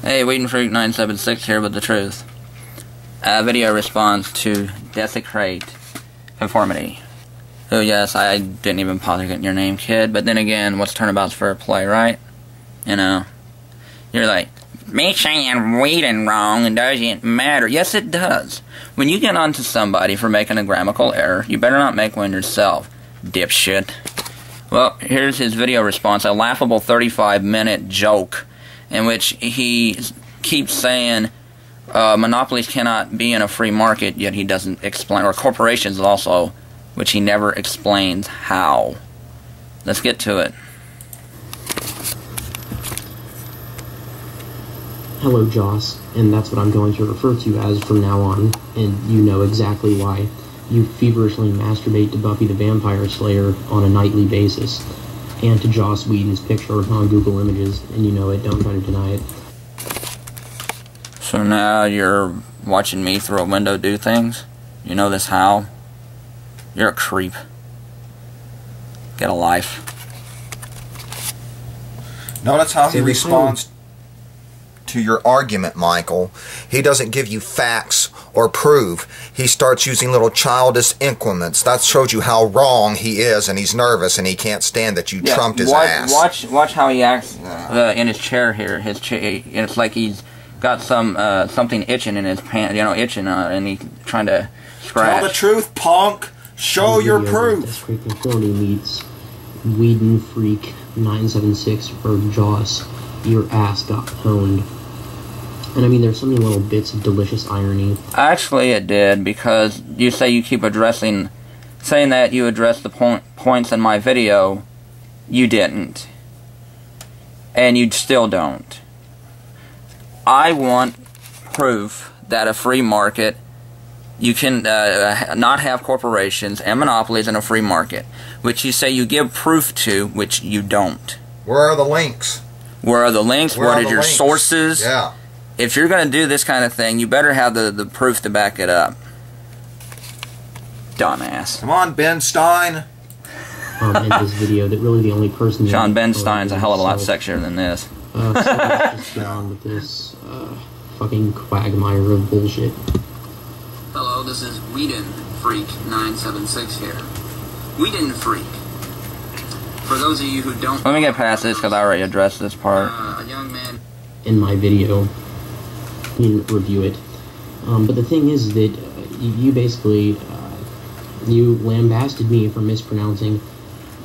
Hey, WheatonFreak976 here with the truth. Video response to Desecrate Conformity. Oh yes, I didn't even bother getting your name, kid, but then again, what's turnabout's fair play, right? You know, you're like, me saying Wheaton wrong and doesn't matter. Yes, it does. When you get onto somebody for making a grammatical error, you better not make one yourself, dipshit. Well, here's his video response, a laughable 35-minute joke in which he keeps saying monopolies cannot be in a free market, yet he doesn't explain, or corporations also, which he never explains how. Let's get to it. Hello, Joss, and that's what I'm going to refer to you as from now on, and you know exactly why. You feverishly masturbate to Buffy the Vampire Slayer on a nightly basis, and to Joss Whedon's picture on Google Images, and you know it, don't try to deny it. So now you're watching me through a window do things? You know this how? You're a creep. Get a life. Notice how he responds to your argument, Michael. He doesn't give you facts or proof. He starts using little childish increments. That shows you how wrong he is, and he's nervous, and he can't stand that you trumped his ass. Watch how he acts in his chair here. It's like he's got something itching in his pants, you know, and he's trying to scratch. Tell the truth, punk. Show your proof. Desecrate Conformity meets Whedon Freak 976 for Joss. Your ass got pwned. And I mean, there's so many little bits of delicious irony. Actually, it did, because you say you keep saying that you addressed the points in my video. You didn't. And you still don't. I want proof that a free market, you can not have corporations and monopolies in a free market, which you say you give proof to, which you don't. Where are the links? Where are the links? What are your sources? Yeah. If you're going to do this kind of thing, you better have the proof to back it up. Dumbass. Come on, Ben Stein. In this video, that really the only person... John Ben Stein's a hell of a lot sexier than this. So let's just get on with this fucking quagmire of bullshit. Hello, this is Whedon Freak 976 here. Whedon Freak. For those of you who don't... Let me get past this because I already addressed this part. A young man... In my video, you can review it. But the thing is that you basically, you lambasted me for mispronouncing,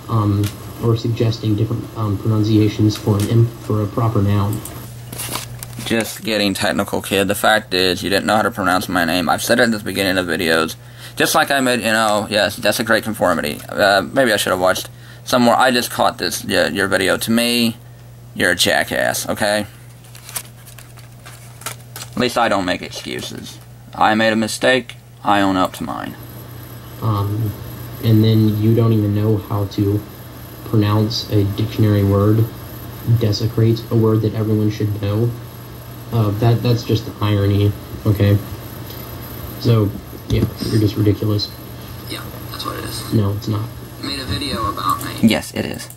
or suggesting different pronunciations for a proper noun. Just getting technical, kid. The fact is, you didn't know how to pronounce my name. I've said it at the beginning of videos. Just like I made, you know, yes, Desecrate Conformity. Maybe I should have watched some more. I just caught this, your video. To me, you're a jackass, okay? At least I don't make excuses. I made a mistake, I own up to mine. And then you don't even know how to pronounce a dictionary word. Desecrate, a word that everyone should know. That's just the irony, okay? So, yeah, you're just ridiculous. Yeah, that's what it is. No, it's not. You made a video about me. Yes, it is.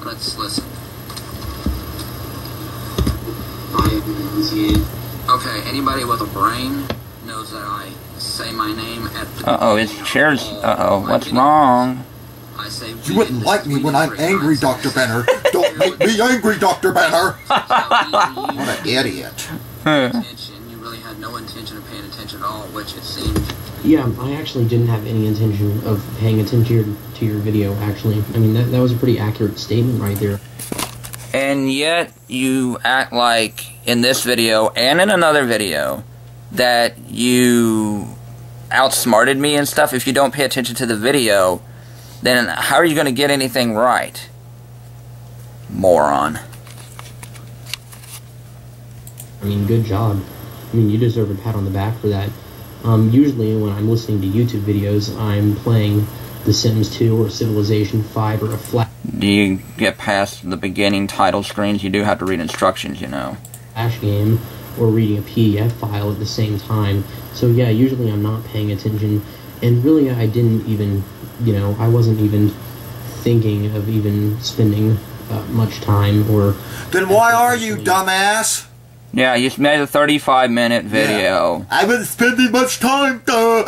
Let's listen. Okay, anybody with a brain knows that I say my name at the... Uh-oh, his chair's... Uh-oh, what's wrong? I say you wouldn't like me when I'm angry, Dr. Benner. Don't make me angry, Dr. Benner! What an idiot. You really had no intention of paying attention at all, which it seemed... Yeah, I actually didn't have any intention of paying attention to your video, actually. I mean, that was a pretty accurate statement right there. And yet, you act like, in this video, and in another video, that you outsmarted me and stuff. If you don't pay attention to the video, then how are you going to get anything right? Moron. I mean, good job. I mean, you deserve a pat on the back for that. Usually when I'm listening to YouTube videos, I'm playing The Sims 2 or Civilization 5 or a Flash. Do you get past the beginning title screens? You do have to read instructions, you know. Flash game or reading a PDF file at the same time. So yeah, usually I'm not paying attention. And really, I didn't even, you know, I wasn't even thinking of even spending much time or... Then why are you, dumbass? Yeah, you made a 35-minute video. Yeah. I wasn't spending much time though.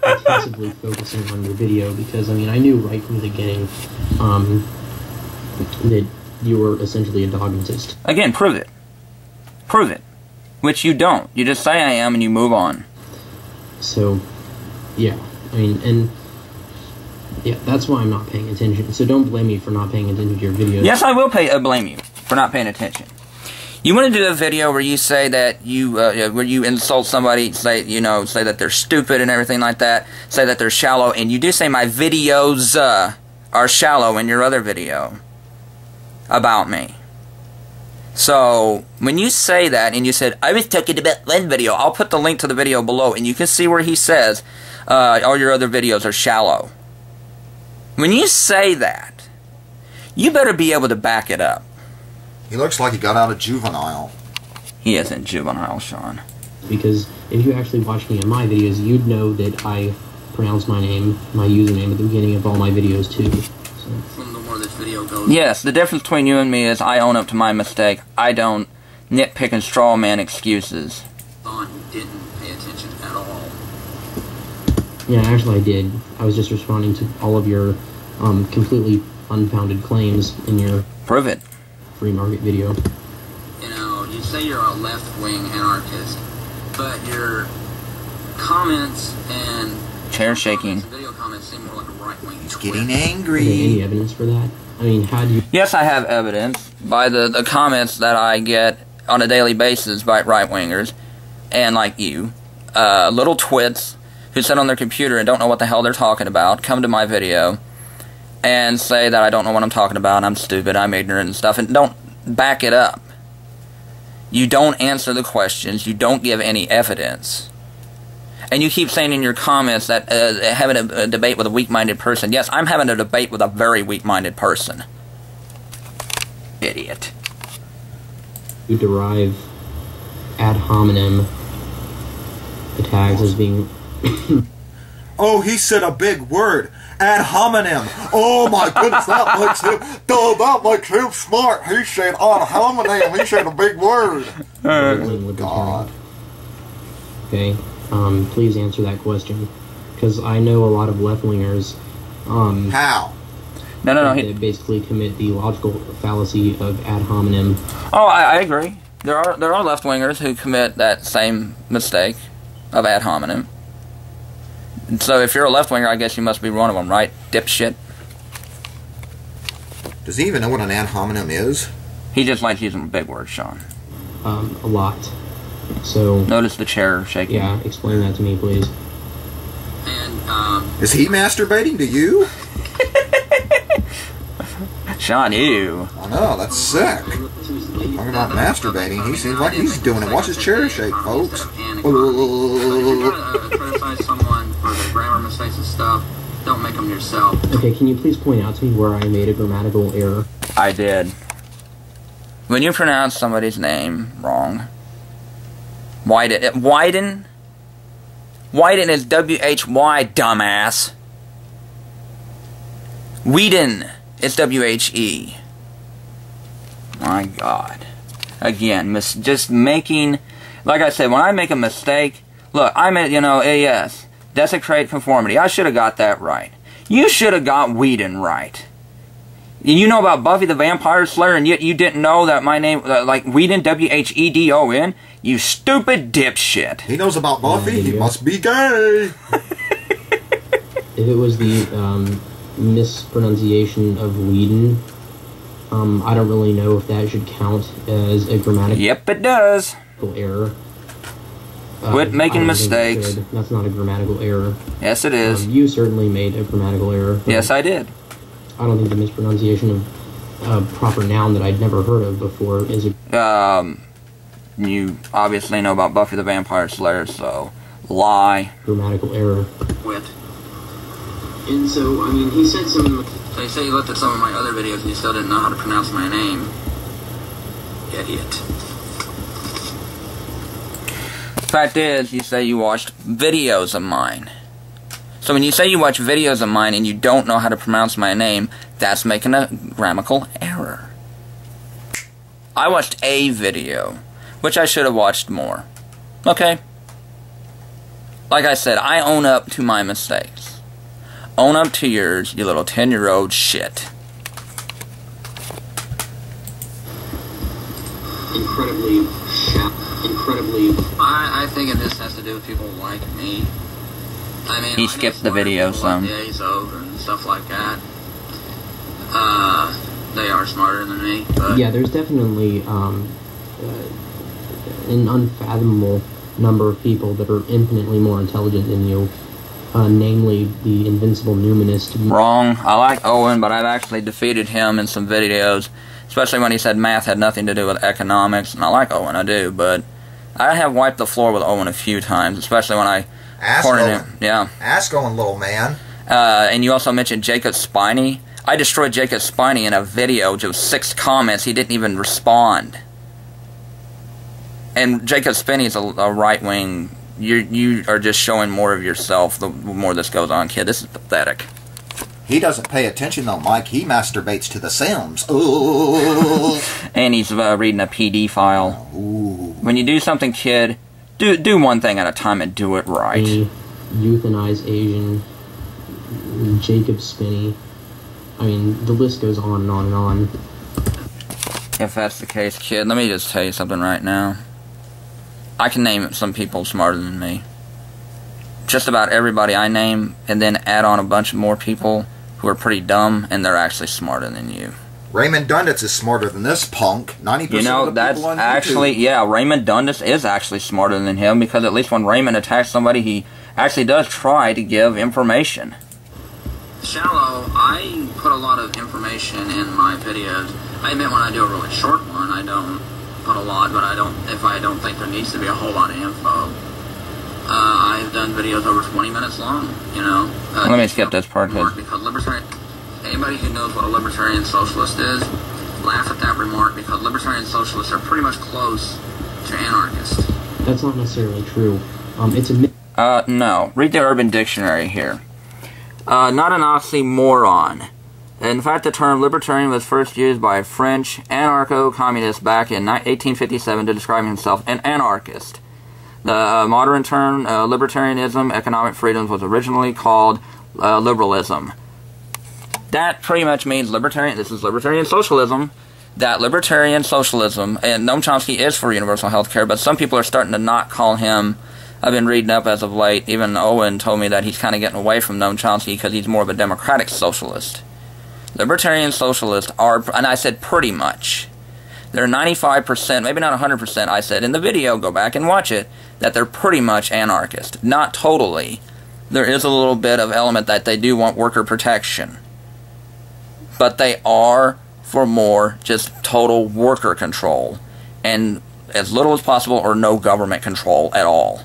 Excessively focusing on your video because, I mean, I knew right from the beginning that you were essentially a dogmatist. Again, prove it. Prove it. Which you don't. You just say I am and you move on. So, yeah. I mean, and yeah, that's why I'm not paying attention. So don't blame me for not paying attention to your videos. Yes, I will blame you for not paying attention. You want to do a video where you say that where you insult somebody, say that they're stupid and everything like that, say that they're shallow, and you do say my videos are shallow in your other video about me. So, when you say that, and you said, I was talking about one video, I'll put the link to the video below, and you can see where he says, all your other videos are shallow. When you say that, you better be able to back it up. He looks like he got out of juvenile. He isn't juvenile, Sean. Because if you actually watched me in my videos, you'd know that I pronounce my name, my username at the beginning of all my videos too. So. From the more this video goes. Yes, the difference between you and me is I own up to my mistake. I don't nitpick and straw man excuses. Thought you didn't pay attention at all. Yeah, actually I did. I was just responding to all of your completely unfounded claims in your prove it free market video. You know, you say you're a left-wing anarchist, but your comments and chair shaking video comments seem more like a right-wing. He's getting angry. Any evidence for that? I mean, how do you... Yes, I have evidence by the comments that I get on a daily basis by right-wingers and like you, little twits who sit on their computer and don't know what the hell they're talking about, come to my video and say that I don't know what I'm talking about, I'm stupid, I'm ignorant and stuff, and don't back it up. You don't answer the questions, you don't give any evidence. And you keep saying in your comments that having a debate with a weak-minded person. Yes, I'm having a debate with a very weak-minded person. Idiot. You derive ad hominem attacks as being... Oh, he said a big word. Ad hominem. Oh my goodness, that makes him smart. He said ad hominem. He said a big word. Oh, God. Okay, please answer that question. Because I know a lot of left-wingers... How? No. They basically commit the logical fallacy of ad hominem. Oh, I agree. There are left-wingers who commit that same mistake of ad hominem. So if you're a left-winger, I guess you must be one of them, right, dipshit? Does he even know what an ad hominem is? He just likes using big words, Sean. A lot. So... Notice the chair shaking. Yeah, explain that to me, please. And, is he masturbating to you? Sean, you. I know, that's sick. Talking about masturbating, he seems like he's doing it. Watch his chair shake, folks. Criticize someone for their grammar mistakes and stuff. Don't make them yourself. Okay, can you please point out to me where I made a grammatical error? I did. When you pronounce somebody's name wrong, Wyden is W-H-Y, dumbass. Whedon is W-H-E. My God. Again, just making... Like I said, when I make a mistake... Look, I made, yes. Desecrate Conformity. I should have got that right. You should have got Whedon right. You know about Buffy the Vampire Slayer, and yet you didn't know that my name... like, Whedon, W-H-E-D-O-N? You stupid dipshit. He knows about Buffy. He must be gay. If it was the mispronunciation of Whedon... I don't really know if that should count as a grammatical... Yep, it does. ...error. Quit making mistakes. That's not a grammatical error. Yes, it is. You certainly made a grammatical error. Yes, I did. I don't think the mispronunciation of a proper noun that I'd never heard of before is a... You obviously know about Buffy the Vampire Slayer, so... Lie. Grammatical error. Quit. And so, I mean, he said some... So you say you looked at some of my other videos and you still didn't know how to pronounce my name. Idiot. Fact is, you say you watched videos of mine. So when you say you watch videos of mine and you don't know how to pronounce my name, that's making a grammatical error. I watched a video, which I should have watched more. Okay? Like I said, I own up to my mistakes. Own up to yours, you little 10-year-old shit. Incredibly. I think it just has to do with people like me. I mean, he skipped the video some. Like the over and stuff like that. They are smarter than me. But yeah, there's definitely an unfathomable number of people that are infinitely more intelligent than you. Namely, the invincible numinist. Wrong. I like Owen, but I've actually defeated him in some videos, especially when he said math had nothing to do with economics. And I like Owen, I do, but I have wiped the floor with Owen a few times, especially when I cornered him. Yeah. Ask Owen, little man. And you also mentioned Jacob Spiney. I destroyed Jacob Spiney in a video, just 6 comments. He didn't even respond. And Jacob Spiney is a right-wing. You are just showing more of yourself the more this goes on, kid. This is pathetic. He doesn't pay attention, though, Mike. He masturbates to the Sims. Ooh. And he's reading a PD file. Ooh. When you do something, kid, do one thing at a time and do it right. Euthanize Asian. Jacob Spiney. I mean, the list goes on and on and on. If that's the case, kid, let me just tell you something right now. I can name some people smarter than me. Just about everybody I name, and then add on a bunch of more people who are pretty dumb, and they're actually smarter than you. Raymond Dundas is smarter than this punk. 90% you know, of the people on actually, YouTube. yeah, Raymond Dundas is actually smarter than him, because at least when Raymond attacks somebody, he actually does try to give information. Shallow, I put a lot of information in my videos. I admit when I do a really short one, I don't put a lot, but if I don't think there needs to be a whole lot of info. I've done videos over 20 minutes long, you know. Let me skip this part. Because anybody who knows what a libertarian socialist is, laugh at that remark, because libertarian socialists are pretty much close to anarchists. That's not necessarily true. It's a myth. No. Read the Urban Dictionary here. Not an oxymoron. In fact, the term libertarian was first used by a French anarcho-communist back in 1857 to describe himself an anarchist. The modern term, libertarianism, economic freedoms, was originally called liberalism. That pretty much means libertarian. This is libertarian socialism. That libertarian socialism, and Noam Chomsky is for universal health care, but some people are starting to not call him. I've been reading up as of late. Even Owen told me that he's kind of getting away from Noam Chomsky because he's more of a democratic socialist. Libertarian socialists are, and I said pretty much, they're 95%, maybe not 100%, I said in the video, go back and watch it, that they're pretty much anarchist. Not totally. There is a little bit of element that they do want worker protection. But they are for more just total worker control. And as little as possible or no government control at all.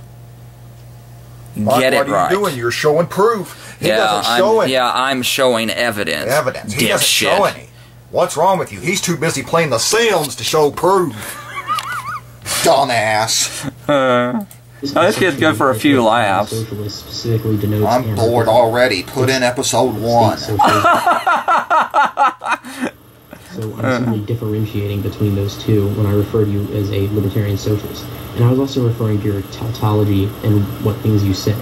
Mark, get it right. What are you doing? You're showing proof. He doesn't show any. Yeah, I'm showing evidence. Evidence. He doesn't show any. What's wrong with you? He's too busy playing the Sims to show proof. Dumbass. This kid's good for a few laughs. I'm bored already. Put in episode 1. So I'm simply differentiating between those two when I refer to you as a libertarian socialist. And I was also referring to your tautology and what things you said.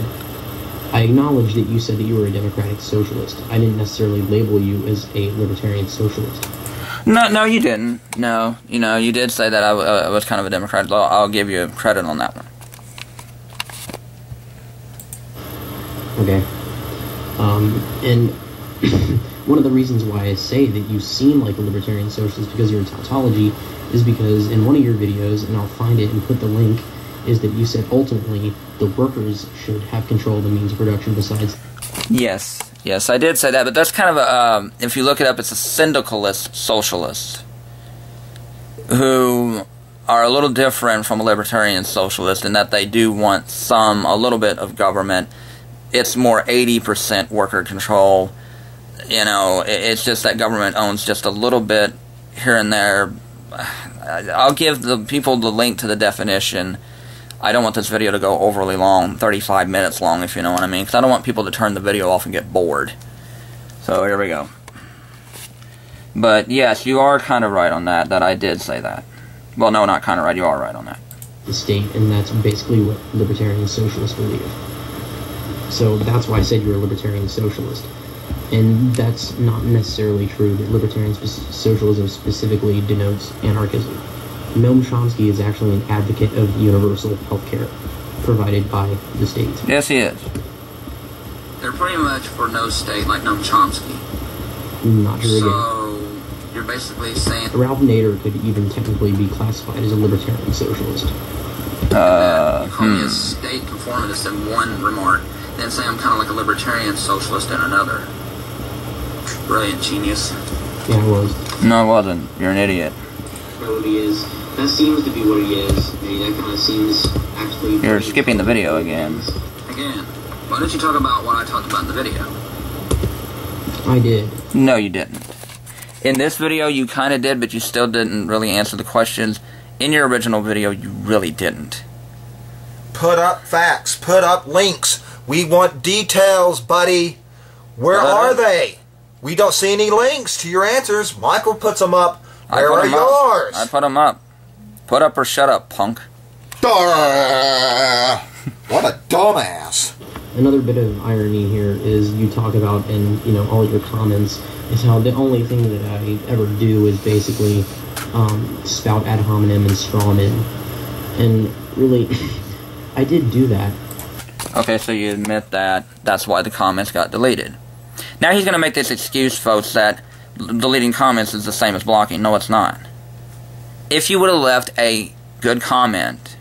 I acknowledge that you said that you were a democratic socialist. I didn't necessarily label you as a libertarian socialist. No, you didn't. No, you did say that I was kind of a Democrat. I'll give you credit on that one. Okay. And one of the reasons why I say that you seem like a libertarian socialist because your tautology is because in one of your videos, and I'll find it and put the link, is that you said ultimately the workers should have control of the means of production besides... Yes, I did say that, but that's kind of a, if you look it up, it's a syndicalist socialist who are a little different from a libertarian socialist in that they do want a little bit of government. It's more 80% worker control. It's just that government owns just a little bit here and there. I'll give the people the link to the definition. I don't want this video to go overly long, 35 minutes long, if you know what I mean, because I don't want people to turn the video off and get bored. So here we go. But yes, you are kind of right on that I did say that. Well, no, not kind of right. You are right on that. The state, and that's basically what libertarian socialists believe. So that's why I said you're a libertarian socialist. And that's not necessarily true, that libertarian socialism specifically denotes anarchism. Noam Chomsky is actually an advocate of universal health care provided by the state. Yes, he is. They're pretty much for no state, like Noam Chomsky. Not true again. So, you're basically saying... Ralph Nader could even technically be classified as a libertarian socialist. You call me a state conformist in one remark, then say I'm kind of like a libertarian socialist in another. Brilliant genius. Yeah, I was. No, it wasn't. You're an idiot. What he is. That seems to be what he is. I mean, that kind of seems actually... You're skipping the video again. Again, why don't you talk about what I talked about in the video? I did. No, you didn't. In this video, you kind of did, but you still didn't really answer the questions. In your original video, you really didn't. Put up facts. Put up links. We want details, buddy. Where are they? We don't see any links to your answers. Michael puts them up. Where are yours? I put them up. Put up or shut up, punk. What a dumbass. Another bit of irony here is you talk about in all your comments is how the only thing that I ever do is basically spout ad hominem and strawman, and really I did do that. Okay, so you admit that that's why the comments got deleted. Now he's going to make this excuse, folks, that deleting comments is the same as blocking. No, it's not. If you would have left a good comment,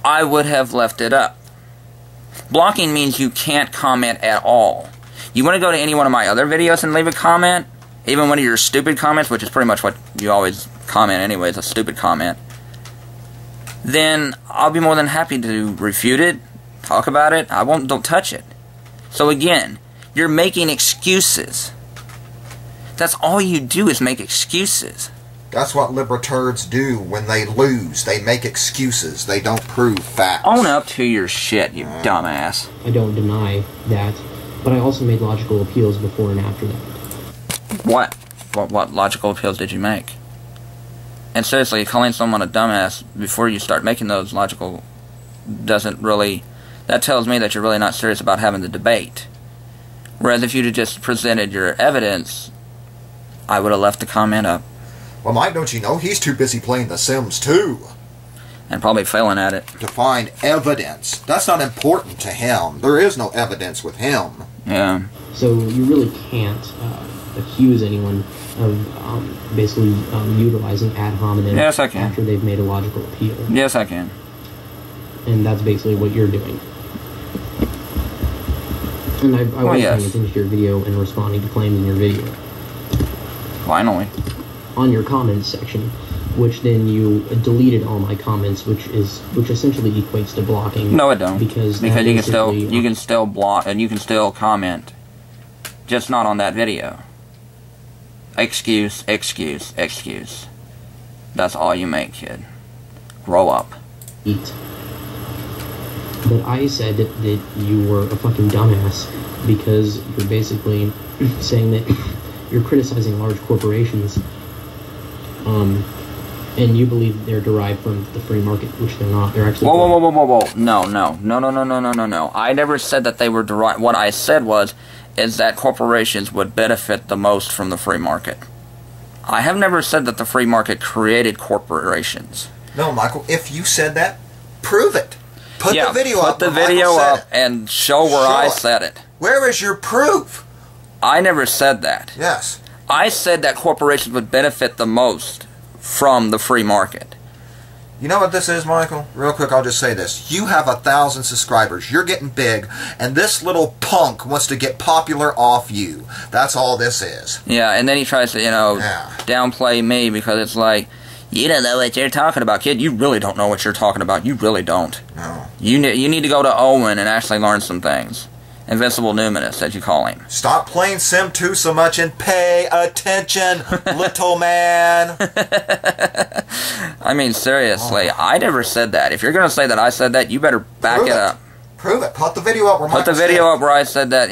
I would have left it up. Blocking means you can't comment at all. You want to go to any one of my other videos and leave a comment, even one of your stupid comments, which is pretty much what you always comment anyways, a stupid comment, then I'll be more than happy to refute it, talk about it. Don't touch it. So again, you're making excuses. That's all you do is make excuses. That's what libertards do when they lose. They make excuses. They don't prove facts. Own up to your shit, you dumbass. I don't deny that, but I also made logical appeals before and after that. What? What logical appeals did you make? And seriously, calling someone a dumbass before you start making those logical doesn't really... That tells me that you're really not serious about having the debate. Whereas if you'd have just presented your evidence, I would have left the comment up. Well, Mike, don't you know, he's too busy playing The Sims too. And probably failing at it. To find evidence. That's not important to him. There is no evidence with him. Yeah. So you really can't accuse anyone of basically utilizing ad hominem Yes, I can. after they've made a logical appeal. Yes, I can. And that's basically what you're doing. And I was paying attention to your video and responding to claims in your video. Finally. On your comments section, which then you deleted all my comments, which essentially equates to blocking. No, it don't. Because you can still block and you can still comment, just not on that video. Excuse, excuse, excuse. That's all you make, kid. Grow up. But I said that you were a fucking dumbass because you're basically saying that you're criticizing large corporations, and you believe they're derived from the free market, which they're not. They're actually... Whoa. No. I never said that they were derived. What I said is that corporations would benefit the most from the free market. I have never said that the free market created corporations. No, Michael, if you said that, prove it. Put the video up. Put the video up and show where I said it. Where is your proof? I never said that. Yes. I said that corporations would benefit the most from the free market. You know what this is, Michael? Real quick, I'll just say this. You have 1,000 subscribers. You're getting big, and this little punk wants to get popular off you. That's all this is. Yeah, and then he tries to, downplay me because it's like, you don't know what you're talking about, kid. You really don't know what you're talking about. You really don't. No. You need to go to Owen and actually learn some things. Invincible Numinous, as you call him. Stop playing Sim 2 so much and pay attention, little man. I mean, seriously, I never said that. If you're going to say that I said that, you better back it up. Prove it. Put the video up where Put the video up where I said that,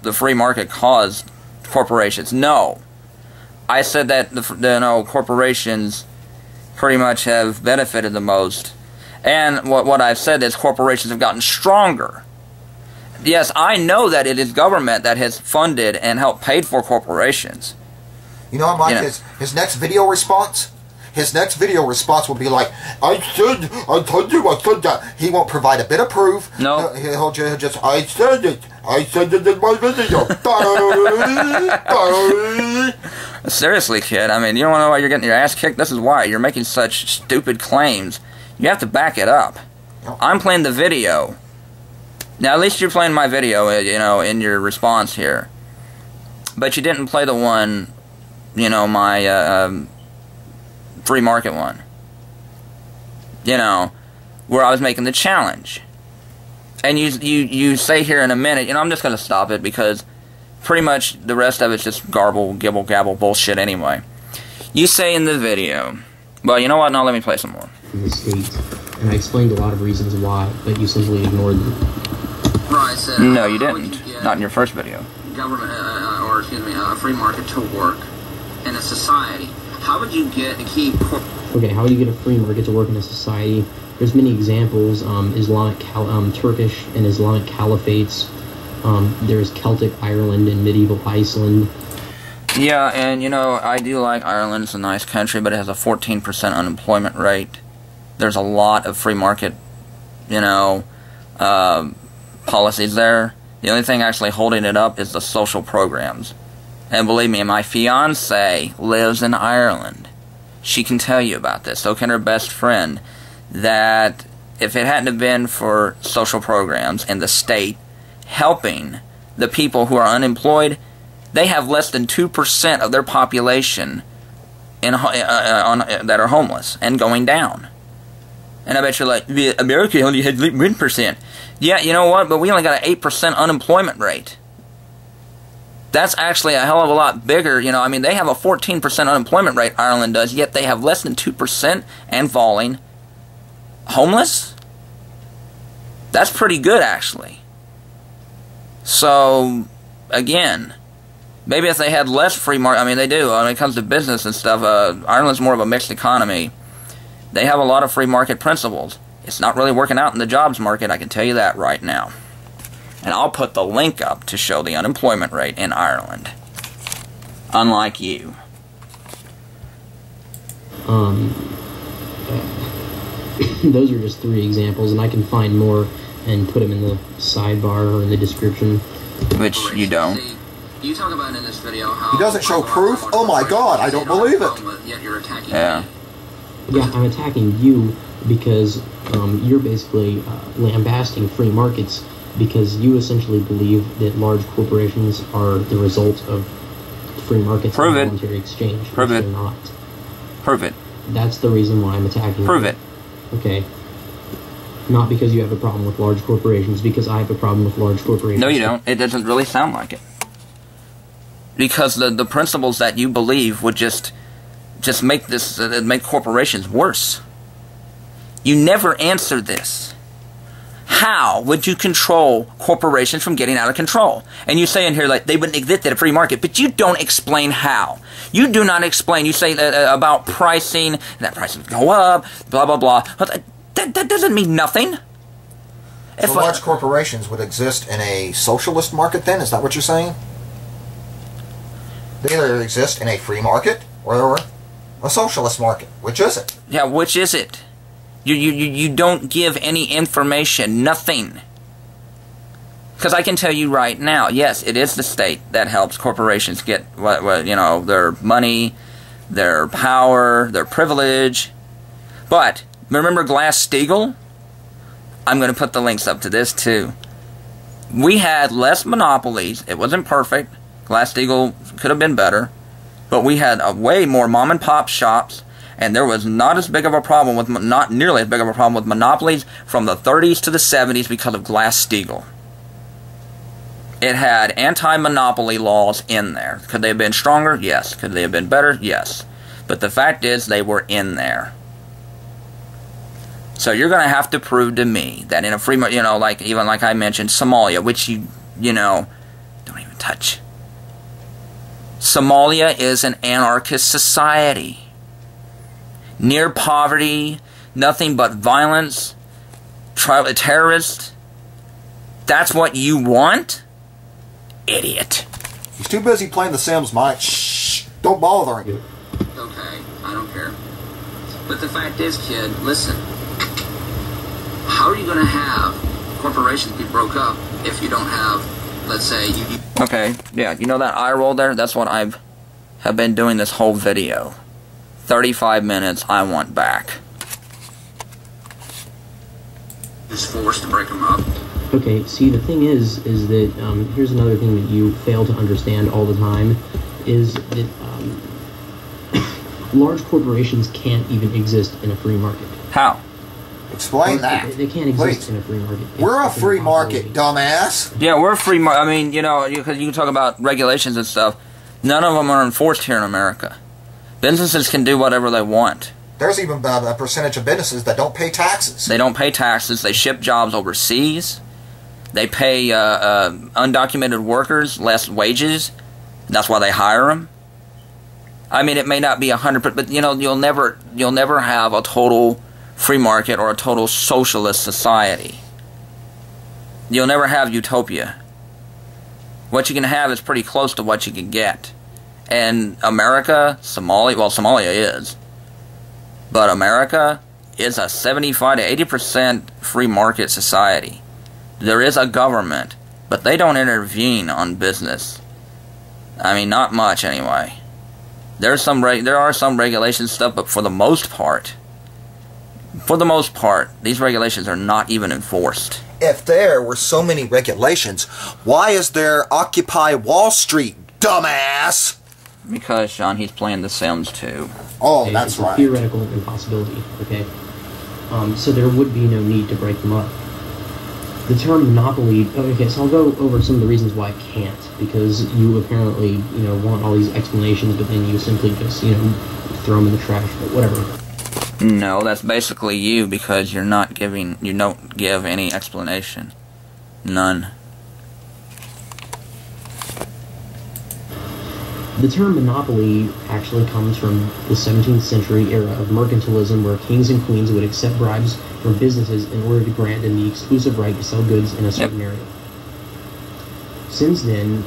the free market caused corporations. No. I said that the corporations pretty much have benefited the most. And what I've said is corporations have gotten stronger. Yes, I know that it is government that has funded and helped paid for corporations. You know what, Mike? His next video response? His next video response will be like, I told you, I said that. He won't provide a bit of proof. No. He'll just, I said it in my video. Seriously, kid, I mean, you don't want to know why you're getting your ass kicked? This is why. You're making such stupid claims. You have to back it up. I'm playing the video. Now, at least you're playing my video, in your response here. But you didn't play the one, my free market one. Where I was making the challenge. And you say here in a minute, I'm just going to stop it because pretty much the rest of it's just garble, gibble, gabble bullshit anyway. You say in the video, well, you know what? Now let me play some more. In the state, and I explained a lot of reasons why, but you simply ignored them. Right, so no, you didn't. Not in your first video. Government, a free market to work in a society. How would you keep... Okay, how would you get a free market to work in a society? There's many examples. Turkish and Islamic caliphates. There's Celtic Ireland and medieval Iceland. Yeah, and I do like Ireland. It's a nice country, but it has a 14% unemployment rate. There's a lot of free market, policies there. The only thing actually holding it up is the social programs. And believe me, my fiance lives in Ireland. She can tell you about this. So can her best friend. That if it hadn't have been for social programs and the state helping the people who are unemployed, they have less than 2% of their population that are homeless and going down. And I bet you're like, America only had 1%. Yeah, you know what? But we only got an 8% unemployment rate. That's actually a hell of a lot bigger. They have a 14% unemployment rate, Ireland does, yet they have less than 2% and falling homeless. That's pretty good, actually. So, again, maybe if they had less free market, they do. When it comes to business and stuff, Ireland's more of a mixed economy. They have a lot of free market principles. It's not really working out in the jobs market, I can tell you that right now. And I'll put the link up to show the unemployment rate in Ireland. Unlike you. Those are just 3 examples, and I can find more and put them in the sidebar or in the description. Which you don't. You talk about in this video how... He doesn't show proof? Oh my god, I don't believe it. Yet you're attacking me. Yeah, I'm attacking you because you're basically lambasting free markets because you essentially believe that large corporations are the result of free markets and voluntary exchange. Prove it. They're not. Prove it. That's the reason why I'm attacking Prove you. it. Okay. Not because you have a problem with large corporations, because I have a problem with large corporations. No, you don't. It doesn't really sound like it. Because the principles that you believe would just make this make corporations worse. You never answer this. How would you control corporations from getting out of control? And you say in here like they wouldn't exist at a free market, but you don't explain how. You do not explain. You say about pricing, that prices go up, blah blah blah. That doesn't mean nothing. So large corporations would exist in a socialist market then? Is that what you're saying? They either exist in a free market or a socialist market. Which is it? Yeah, which is it? You don't give any information, nothing. Because I can tell you right now, yes, it is the state that helps corporations get their money, their power, their privilege. But remember Glass-Steagall? I'm going to put the links up to this too. We had less monopolies. It wasn't perfect. Glass-Steagall could have been better, but we had way more mom and pop shops. And there was not as big of a problem with, not nearly as big of a problem with monopolies from the 30s to the 70s because of Glass-Steagall. It had anti-monopoly laws in there. Could they have been stronger? Yes. Could they have been better? Yes. But the fact is, they were in there. So you're going to have to prove to me that in a free, even like I mentioned, Somalia, which you don't even touch. Somalia is an anarchist society. Near poverty, nothing but violence, terrorists. That's what you want? Idiot. He's too busy playing The Sims, Mike. Shh. Don't bother him. Okay, I don't care. But the fact is, kid, listen. How are you going to have corporations be broke up if you don't have, let's say, you... Okay, yeah, you know that eye roll there? That's what have been doing this whole video. 35 minutes I want back. Just forced to break them up. Okay, see, the thing is that, here's another thing that you fail to understand all the time, is that large corporations can't even exist in a free market. How? Explain that. They can't exist in a free market. We're a free market, dumbass. Yeah, we're a free market. I mean, you know, because you can talk about regulations and stuff. None of them are enforced here in America. Businesses can do whatever they want. There's even a percentage of businesses that don't pay taxes. They don't pay taxes. They ship jobs overseas. They pay undocumented workers less wages. That's why they hire them. I mean, it may not be 100%, but you know, you'll never have a total free market or a total socialist society. You'll never have utopia. What you can have is pretty close to what you can get. And America, Somalia is. But America is a 75 to 80% free market society. There is a government, but they don't intervene on business. I mean, not much anyway. There are some regulations stuff, but for the most part, these regulations are not even enforced. If there were so many regulations, why is there Occupy Wall Street, dumbass? Because, Sean, he's playing The Sims too. Oh, Okay, that's it's a right. theoretical impossibility, okay? So there would be no need to break them up. The term monopoly, okay, so I'll go over some of the reasons why I can't, because you apparently, you know, want all these explanations, but then you simply just, you know, throw them in the trash, but whatever. No, that's basically you, because you don't give any explanation. None. The term monopoly actually comes from the 17th century era of mercantilism, where kings and queens would accept bribes from businesses in order to grant them the exclusive right to sell goods in a certain area. Since then,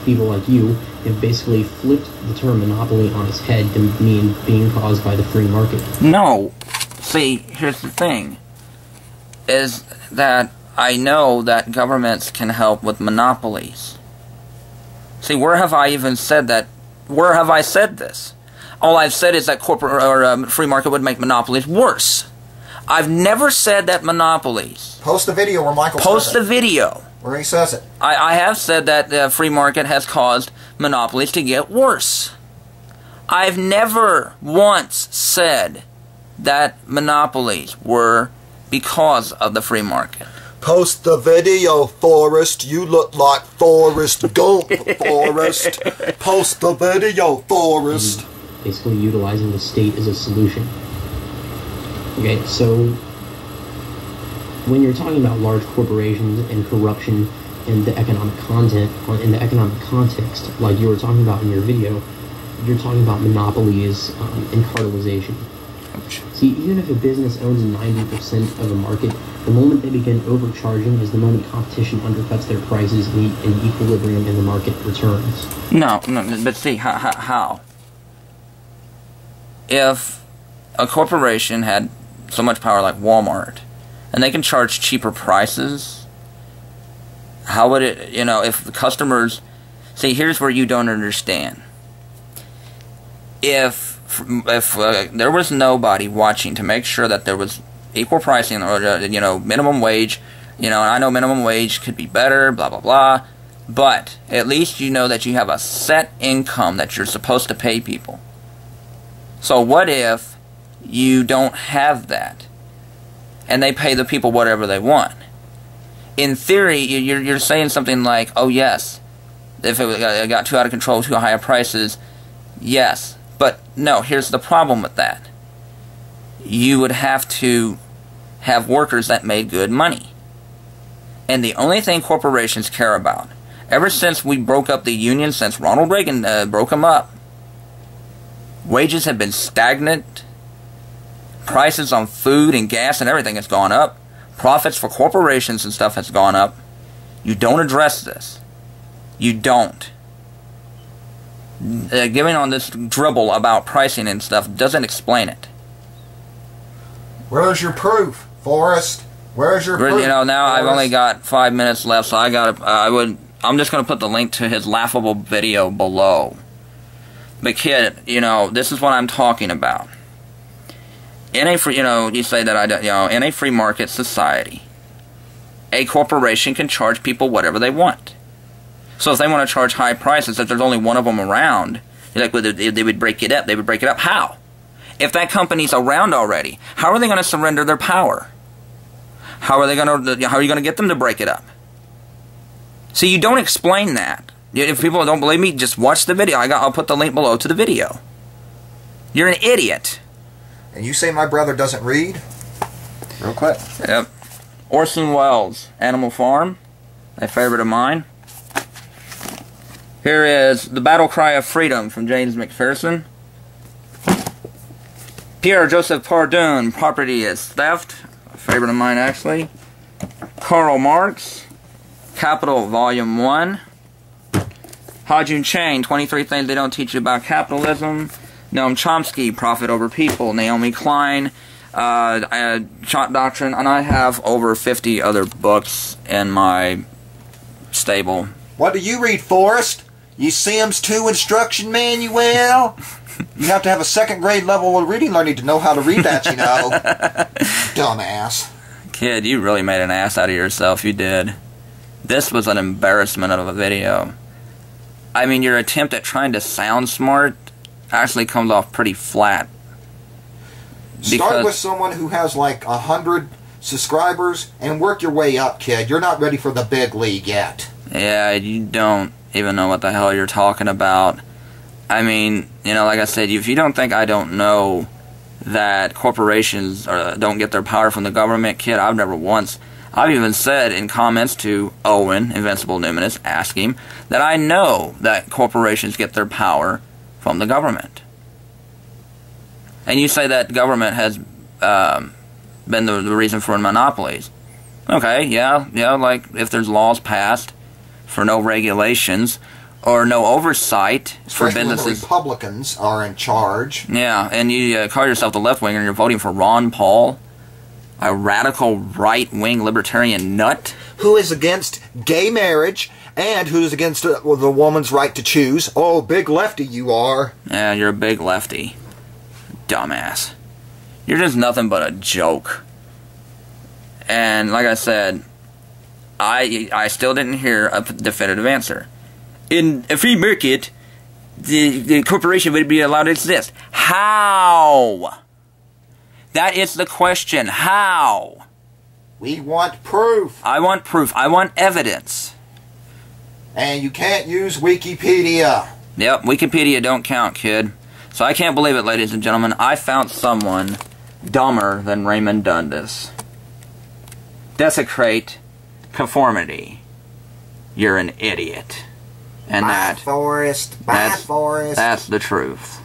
people like you have basically flipped the term monopoly on its head to mean being caused by the free market. No. See, here's the thing. Is that I know that governments can help with monopolies. See, where have I even said that? Where have I said this? All I've said is that corporate or free market would make monopolies worse. I've never said that monopolies. Post the video where Michael Post says the video. where he says it. I have said that the free market has caused monopolies to get worse. I've never once said that monopolies were because of the free market. Post the video, Forrest. You look like Forrest Gump, Forrest. Post the video, Forrest. Basically utilizing the state as a solution. Okay, so when you're talking about large corporations and corruption and the economic content, in the economic context, like you were talking about in your video, you're talking about monopolies and cartelization. See, even if a business owns 90% of a market, the moment they begin overcharging is the moment competition undercuts their prices and equilibrium in the market returns. No, but see, how? If a corporation had so much power like Walmart, and they can charge cheaper prices, how would it, you know, if the customers... See, here's where you don't understand. If there was nobody watching to make sure that there was equal pricing or, you know, minimum wage, you know, and I know minimum wage could be better, blah, blah, blah, but at least you know that you have a set income that you're supposed to pay people. So what if you don't have that and they pay the people whatever they want? In theory, you're saying something like, oh yes, if it got too out of control, too high prices, yes. But no, here's the problem with that. You would have to have workers that made good money. And the only thing corporations care about, Ever since we broke up the union, since Ronald Reagan broke them up, wages have been stagnant. Prices on food and gas and everything has gone up. Profits for corporations and stuff has gone up. You don't address this. You don't. Giving on this dribble about pricing and stuff doesn't explain it. Where's your proof, Forrest? Where's your proof? You know, now Forrest? I've only got 5 minutes left, so I'm just going to put the link to his laughable video below. But kid, you know, this is what I'm talking about. In a free, you know, you say that in a free market society, a corporation can charge people whatever they want. So if they want to charge high prices, if there's only one of them around, like they would break it up. They would break it up. How? If that company's around already, how are they going to surrender their power? How are you going to get them to break it up? See, you don't explain that. If people don't believe me, just watch the video. I'll put the link below to the video. You're an idiot. And you say my brother doesn't read? Real quick. Yep. Orson Welles, Animal Farm, a favorite of mine. Here is The Battle Cry of Freedom from James McPherson. Pierre-Joseph Pardun, Property is Theft, a favorite of mine actually. Karl Marx, Capital Volume 1. Ha-Joon Chang, 23 Things They Don't Teach You About Capitalism. Noam Chomsky, Profit Over People. Naomi Klein, Shot Doctrine. And I have over 50 other books in my stable. What do you read, Forrest? You Sims 2 instruction manual? You have to have a second grade level of reading learning to know how to read that, you know. Dumbass. Kid, you really made an ass out of yourself. You did. This was an embarrassment of a video. I mean, your attempt at trying to sound smart actually comes off pretty flat. Start with someone who has like 100 subscribers and work your way up, kid. You're not ready for the big league yet. Yeah, you don't even know what the hell you're talking about. I mean, you know, like I said, if you don't think I don't know that corporations don't get their power from the government, kid, I've even said in comments to Owen, Invincible Numinous, ask him, that I know that corporations get their power from the government. And you say that government has been the reason for monopolies. Okay, yeah, like if there's laws passed for no regulations or no oversight for businesses. When the Republicans are in charge. Yeah, and you call yourself the left-winger and you're voting for Ron Paul, a radical right-wing libertarian nut. Who is against gay marriage and who's against the woman's right to choose. Oh, big lefty you are. Yeah, you're a big lefty. Dumbass. You're just nothing but a joke. And like I said, I still didn't hear a definitive answer. In a free market, the corporation would be allowed to exist. How? That is the question. How? We want proof. I want proof. I want evidence. And you can't use Wikipedia. Yep, Wikipedia don't count, kid. So I can't believe it, ladies and gentlemen. I found someone dumber than Raymond Dundas. Desecrate Conformity. You're an idiot. And Bye, Forrest. Bye, Forrest. That's the truth.